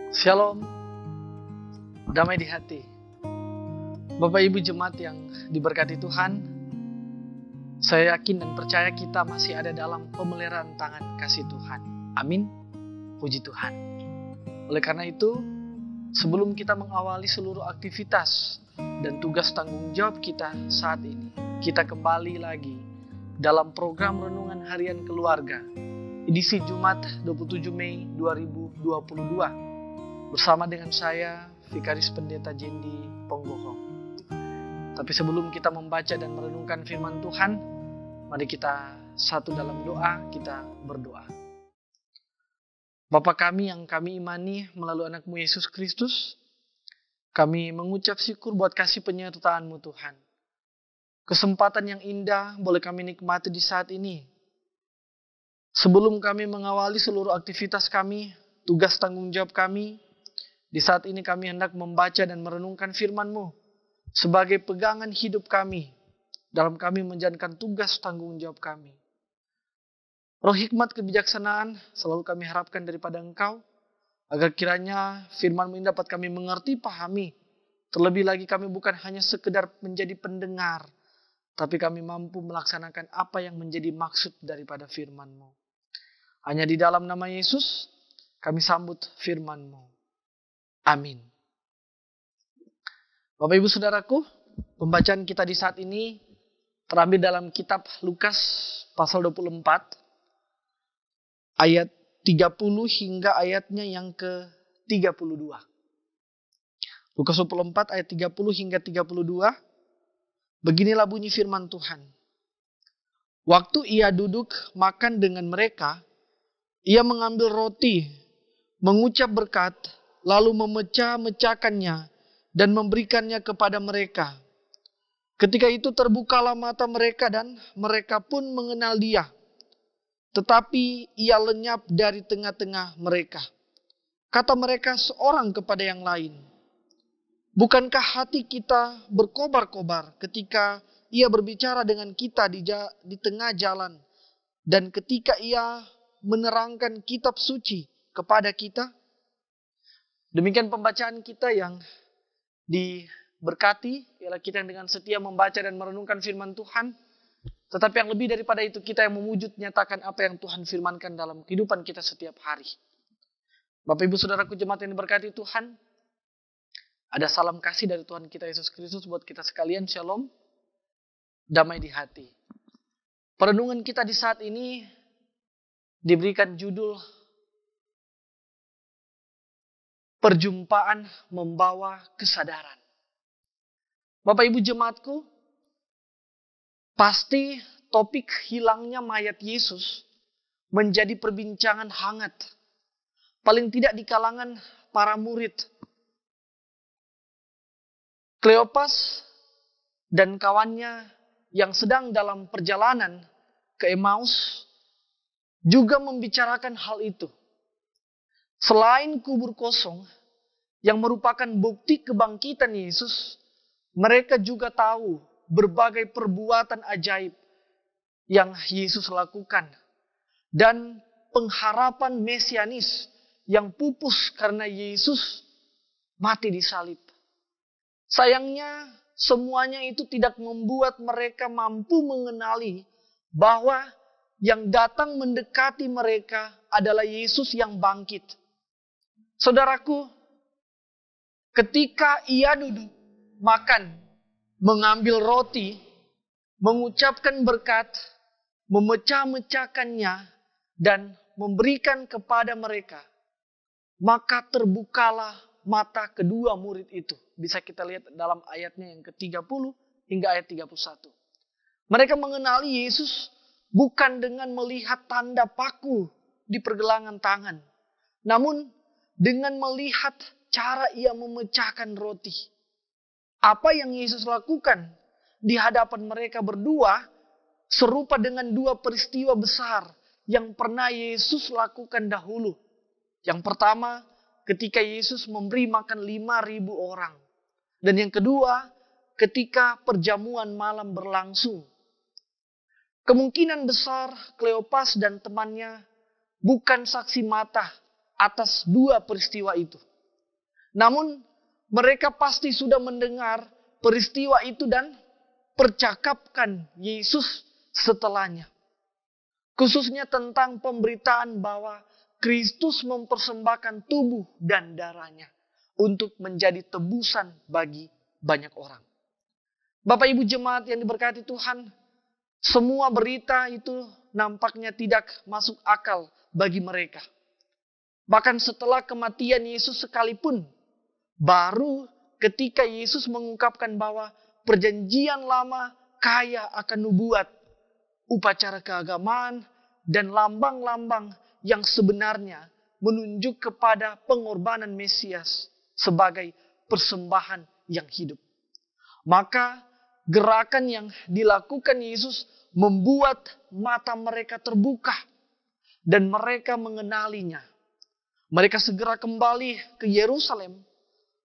Shalom, damai di hati. Bapak Ibu jemaat yang diberkati Tuhan, saya yakin dan percaya kita masih ada dalam pemeliharaan tangan kasih Tuhan. Amin, puji Tuhan. Oleh karena itu, sebelum kita mengawali seluruh aktivitas dan tugas tanggung jawab kita saat ini, kita kembali lagi dalam program Renungan Harian Keluarga, edisi Jumat 27 Mei 2022. Bersama dengan saya, Vikaris Pendeta Jendi Ponggohong. Tapi sebelum kita membaca dan merenungkan firman Tuhan, mari kita satu dalam doa, kita berdoa. Bapa kami yang kami imani melalui anak-Mu Yesus Kristus, kami mengucap syukur buat kasih penyertaan-Mu Tuhan. Kesempatan yang indah boleh kami nikmati di saat ini. Sebelum kami mengawali seluruh aktivitas kami, tugas tanggung jawab kami, di saat ini kami hendak membaca dan merenungkan firman-Mu sebagai pegangan hidup kami dalam kami menjalankan tugas tanggung jawab kami. Roh hikmat kebijaksanaan selalu kami harapkan daripada Engkau, agar kiranya firman-Mu ini dapat kami mengerti, pahami. Terlebih lagi kami bukan hanya sekedar menjadi pendengar, tapi kami mampu melaksanakan apa yang menjadi maksud daripada firman-Mu. Hanya di dalam nama Yesus kami sambut firman-Mu. Amin. Bapak Ibu Saudaraku, pembacaan kita di saat ini terambil dalam kitab Lukas pasal 24 ayat 30 hingga ayatnya yang ke-32. Lukas 24 ayat 30 hingga 32. Beginilah bunyi firman Tuhan. Waktu ia duduk makan dengan mereka, ia mengambil roti, mengucap berkat, lalu memecah-mecahkannya dan memberikannya kepada mereka. Ketika itu terbukalah mata mereka dan mereka pun mengenal Dia. Tetapi ia lenyap dari tengah-tengah mereka. Kata mereka seorang kepada yang lain, bukankah hati kita berkobar-kobar ketika ia berbicara dengan kita di tengah jalan dan ketika ia menerangkan kitab suci kepada kita? Demikian pembacaan kita yang diberkati, ialah kita yang dengan setia membaca dan merenungkan firman Tuhan. Tetapi yang lebih daripada itu, kita yang mewujud nyatakan apa yang Tuhan firmankan dalam kehidupan kita setiap hari. Bapak Ibu Saudaraku jemaat yang diberkati Tuhan, ada salam kasih dari Tuhan kita Yesus Kristus buat kita sekalian. Shalom, damai di hati. Perenungan kita di saat ini diberikan judul Perjumpaan membawa kesadaran. Bapak Ibu jemaatku, pasti topik hilangnya mayat Yesus menjadi perbincangan hangat. Paling tidak di kalangan para murid. Kleopas dan kawannya yang sedang dalam perjalanan ke Emmaus juga membicarakan hal itu. Selain kubur kosong yang merupakan bukti kebangkitan Yesus, mereka juga tahu berbagai perbuatan ajaib yang Yesus lakukan dan pengharapan mesianis yang pupus karena Yesus mati di salib. Sayangnya semuanya itu tidak membuat mereka mampu mengenali bahwa yang datang mendekati mereka adalah Yesus yang bangkit. Saudaraku, ketika ia duduk makan, mengambil roti, mengucapkan berkat, memecah-mecahkannya, dan memberikan kepada mereka, maka terbukalah mata kedua murid itu. Bisa kita lihat dalam ayatnya yang ke-30 hingga ayat 31. Mereka mengenali Yesus bukan dengan melihat tanda paku di pergelangan tangan, namun dengan melihat cara ia memecahkan roti. Apa yang Yesus lakukan di hadapan mereka berdua serupa dengan dua peristiwa besar yang pernah Yesus lakukan dahulu. Yang pertama, ketika Yesus memberi makan 5.000 orang. Dan yang kedua, ketika perjamuan malam berlangsung. Kemungkinan besar Kleopas dan temannya bukan saksi mata atas dua peristiwa itu. Namun mereka pasti sudah mendengar peristiwa itu dan percakapkan Yesus setelahnya. Khususnya tentang pemberitaan bahwa Kristus mempersembahkan tubuh dan darahnya untuk menjadi tebusan bagi banyak orang. Bapak Ibu jemaat yang diberkati Tuhan, semua berita itu nampaknya tidak masuk akal bagi mereka. Bahkan setelah kematian Yesus sekalipun, baru ketika Yesus mengungkapkan bahwa perjanjian lama kaya akan nubuat, upacara keagamaan, dan lambang-lambang yang sebenarnya menunjuk kepada pengorbanan Mesias sebagai persembahan yang hidup. Maka gerakan yang dilakukan Yesus membuat mata mereka terbuka dan mereka mengenalinya. Mereka segera kembali ke Yerusalem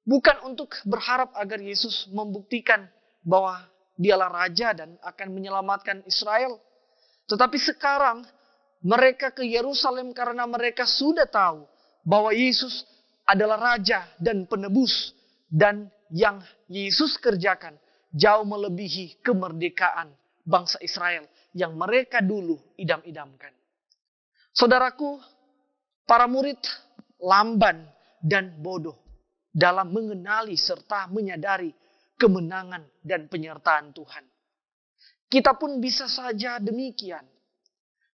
bukan untuk berharap agar Yesus membuktikan bahwa dialah raja dan akan menyelamatkan Israel. Tetapi sekarang mereka ke Yerusalem karena mereka sudah tahu bahwa Yesus adalah raja dan penebus. Dan yang Yesus kerjakan jauh melebihi kemerdekaan bangsa Israel yang mereka dulu idam-idamkan. Saudaraku, para murid lamban dan bodoh dalam mengenali serta menyadari kemenangan dan penyertaan Tuhan. Kita pun bisa saja demikian.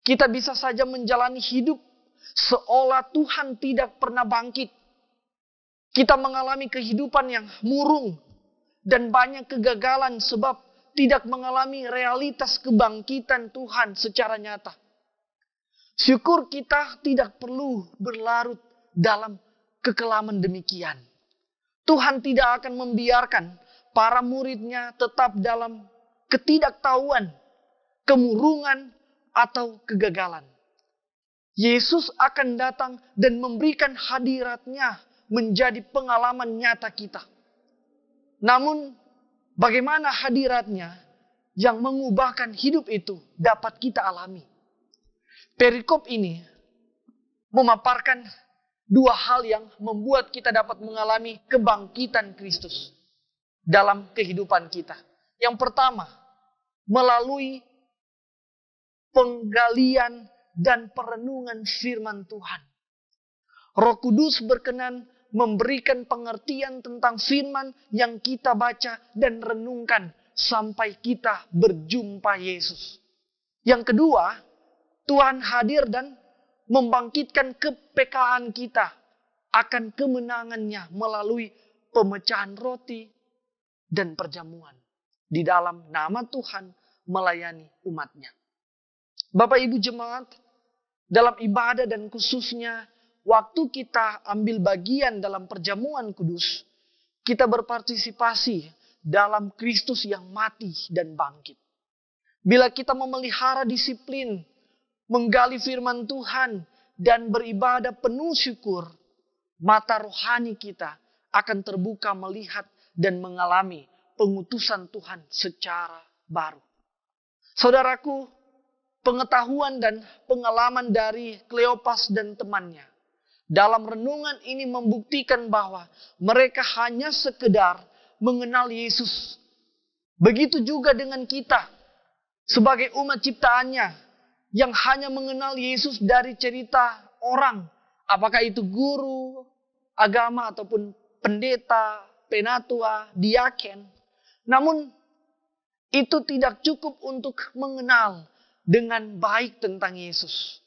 Kita bisa saja menjalani hidup seolah Tuhan tidak pernah bangkit. Kita mengalami kehidupan yang murung dan banyak kegagalan sebab tidak mengalami realitas kebangkitan Tuhan secara nyata. Syukur kita tidak perlu berlarut dalam kekelaman demikian. Tuhan tidak akan membiarkan para muridnya tetap dalam ketidaktahuan, kemurungan, atau kegagalan. Yesus akan datang dan memberikan hadiratnya menjadi pengalaman nyata kita. Namun, bagaimana hadiratnya yang mengubahkan hidup itu dapat kita alami? Perikop ini memaparkan dua hal yang membuat kita dapat mengalami kebangkitan Kristus dalam kehidupan kita. Yang pertama, melalui penggalian dan perenungan firman Tuhan. Roh Kudus berkenan memberikan pengertian tentang firman yang kita baca dan renungkan sampai kita berjumpa Yesus. Yang kedua, Tuhan hadir dan membangkitkan kepekaan kita akan kemenangannya melalui pemecahan roti dan perjamuan di dalam nama Tuhan melayani umatnya. Bapak Ibu jemaat, dalam ibadah dan khususnya waktu kita ambil bagian dalam perjamuan kudus, kita berpartisipasi dalam Kristus yang mati dan bangkit. Bila kita memelihara disiplin, menggali firman Tuhan, dan beribadah penuh syukur, mata rohani kita akan terbuka melihat dan mengalami pengutusan Tuhan secara baru. Saudaraku, pengetahuan dan pengalaman dari Kleopas dan temannya dalam renungan ini membuktikan bahwa mereka hanya sekedar mengenal Yesus. Begitu juga dengan kita sebagai umat ciptaannya yang hanya mengenal Yesus dari cerita orang, apakah itu guru agama ataupun pendeta, penatua, diaken. Namun itu tidak cukup untuk mengenal dengan baik tentang Yesus.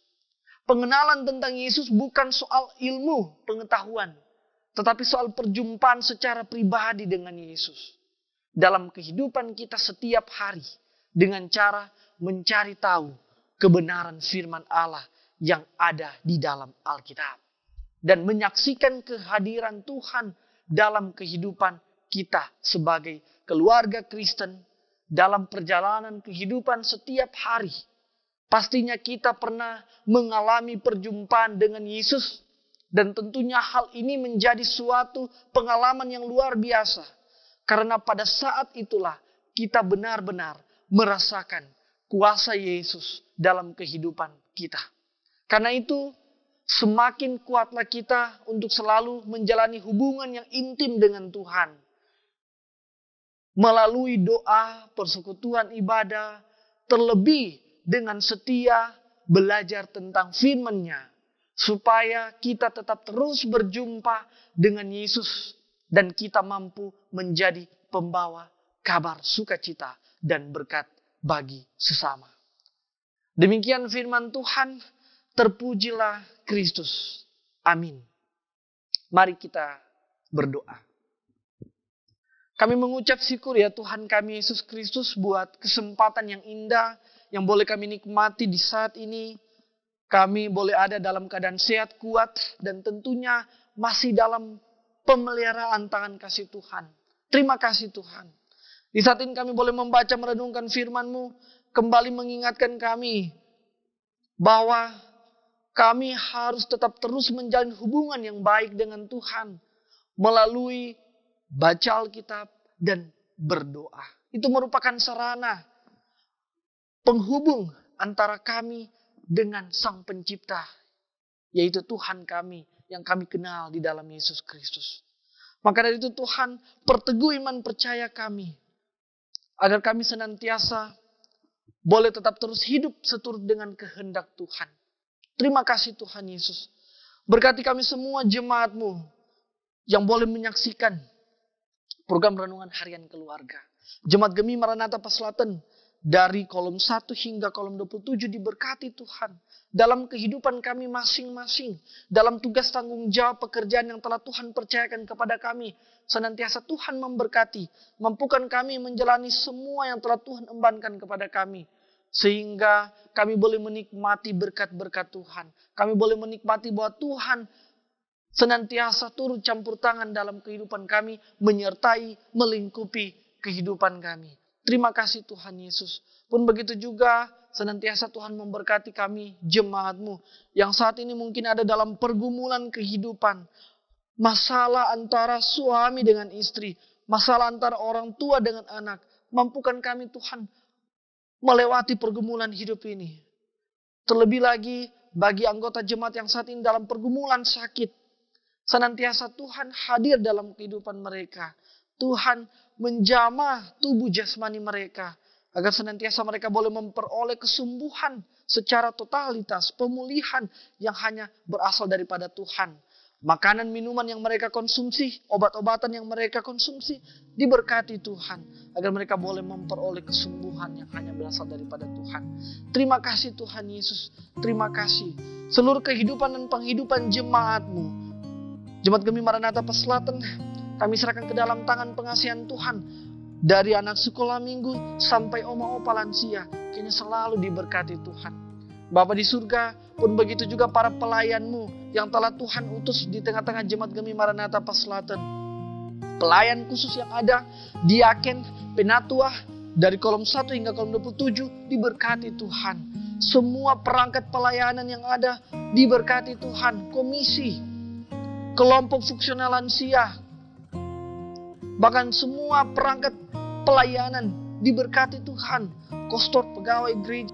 Pengenalan tentang Yesus bukan soal ilmu pengetahuan, tetapi soal perjumpaan secara pribadi dengan Yesus. Dalam kehidupan kita setiap hari, dengan cara mencari tahu kebenaran firman Allah yang ada di dalam Alkitab. Dan menyaksikan kehadiran Tuhan dalam kehidupan kita sebagai keluarga Kristen, dalam perjalanan kehidupan setiap hari. Pastinya kita pernah mengalami perjumpaan dengan Yesus. Dan tentunya hal ini menjadi suatu pengalaman yang luar biasa. Karena pada saat itulah kita benar-benar merasakan kuasa Yesus dalam kehidupan kita. Karena itu semakin kuatlah kita untuk selalu menjalani hubungan yang intim dengan Tuhan. Melalui doa, persekutuan ibadah, terlebih dengan setia belajar tentang firman-Nya. Supaya kita tetap terus berjumpa dengan Yesus dan kita mampu menjadi pembawa kabar sukacita dan berkat bagi sesama. Demikian firman Tuhan, terpujilah Kristus. Amin. Mari kita berdoa. Kami mengucap syukur ya Tuhan kami Yesus Kristus buat kesempatan yang indah yang boleh kami nikmati di saat ini. Kami boleh ada dalam keadaan sehat, kuat, dan tentunya masih dalam pemeliharaan tangan kasih Tuhan. Terima kasih Tuhan. Di saat ini kami boleh membaca merenungkan firman-Mu, kembali mengingatkan kami bahwa kami harus tetap terus menjalin hubungan yang baik dengan Tuhan melalui baca Alkitab dan berdoa. Itu merupakan sarana penghubung antara kami dengan Sang Pencipta, yaitu Tuhan kami yang kami kenal di dalam Yesus Kristus. Maka dari itu Tuhan, perteguh iman percaya kami, agar kami senantiasa boleh tetap terus hidup seturut dengan kehendak Tuhan. Terima kasih Tuhan Yesus. Berkati kami semua jemaat-Mu yang boleh menyaksikan program Renungan Harian Keluarga. Jemaat Gemi Maranatha Paslaten dari kolom 1 hingga kolom 27 diberkati Tuhan. Dalam kehidupan kami masing-masing. Dalam tugas tanggung jawab pekerjaan yang telah Tuhan percayakan kepada kami. Senantiasa Tuhan memberkati. Mampukan kami menjalani semua yang telah Tuhan embankan kepada kami. Sehingga kami boleh menikmati berkat-berkat Tuhan. Kami boleh menikmati bahwa Tuhan senantiasa turut campur tangan dalam kehidupan kami, menyertai, melingkupi kehidupan kami. Terima kasih Tuhan Yesus. Pun begitu juga senantiasa Tuhan memberkati kami, jemaat-Mu, yang saat ini mungkin ada dalam pergumulan kehidupan. Masalah antara suami dengan istri, masalah antara orang tua dengan anak. Mampukan kami Tuhan melewati pergumulan hidup ini. Terlebih lagi bagi anggota jemaat yang saat ini dalam pergumulan sakit. Senantiasa Tuhan hadir dalam kehidupan mereka. Tuhan menjamah tubuh jasmani mereka. Agar senantiasa mereka boleh memperoleh kesembuhan secara totalitas. Pemulihan yang hanya berasal daripada Tuhan. Makanan, minuman yang mereka konsumsi, obat-obatan yang mereka konsumsi, diberkati Tuhan. Agar mereka boleh memperoleh kesembuhan yang hanya berasal daripada Tuhan. Terima kasih Tuhan Yesus. Terima kasih. Seluruh kehidupan dan penghidupan jemaat-Mu. Jemaat Gemi Maranatha Paslaten, kami serahkan ke dalam tangan pengasihan Tuhan. Dari anak sekolah minggu sampai oma opa lansia, kini selalu diberkati Tuhan. Bapa di surga, pun begitu juga para pelayan-Mu yang telah Tuhan utus di tengah-tengah jemaat Gemi Maranatha Paslaten. Pelayan khusus yang ada, diaken, penatuah, dari kolom 1 hingga kolom 27, diberkati Tuhan. Semua perangkat pelayanan yang ada, diberkati Tuhan. Komisi, kelompok fungsional lansia, bahkan semua perangkat pelayanan diberkati Tuhan. Kostor pegawai gereja,